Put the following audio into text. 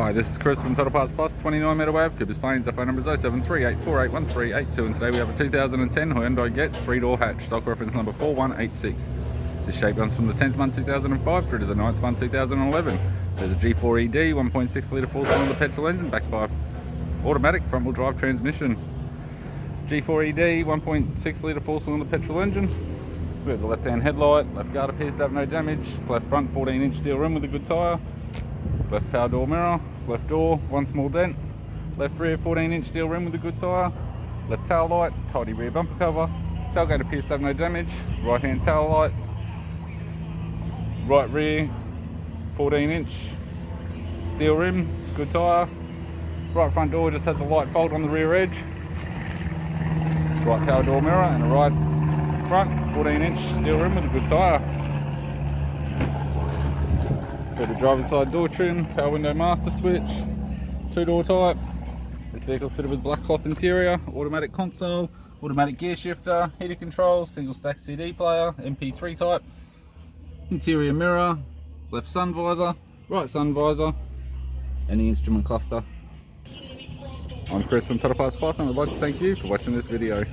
Hi, this is Chris from Total Parts Plus, 29 Meadow Ave, Coopers Plains. Our phone number is 07384813882, and today we have a 2010 Hyundai Getz 3-door hatch, stock reference number 4186. This shape runs from the 10th month 2005 through to the 9th month 2011. There's a G4ED 1.6 litre 4-cylinder petrol engine backed by automatic front-wheel drive transmission. G4ED 1.6 litre 4-cylinder petrol engine. We have the left-hand headlight, left guard appears to have no damage, left front 14-inch steel rim with a good tyre, left power door mirror, left door, one small dent, left rear 14-inch steel rim with a good tyre, left tail light, tidy rear bumper cover, tailgate appears to have no damage, right hand tail light, right rear 14-inch steel rim, good tyre, right front door just has a light fold on the rear edge, right power door mirror and a right front 14-inch steel rim with a good tyre. We have the driver's side door trim, power window master switch, 2-door type. This vehicle is fitted with black cloth interior, automatic console, automatic gear shifter, heater control, single stack CD player, MP3 type, interior mirror, left sun visor, right sun visor, and the instrument cluster. I'm Chris from Total Parts Plus, and I'd like to thank you for watching this video.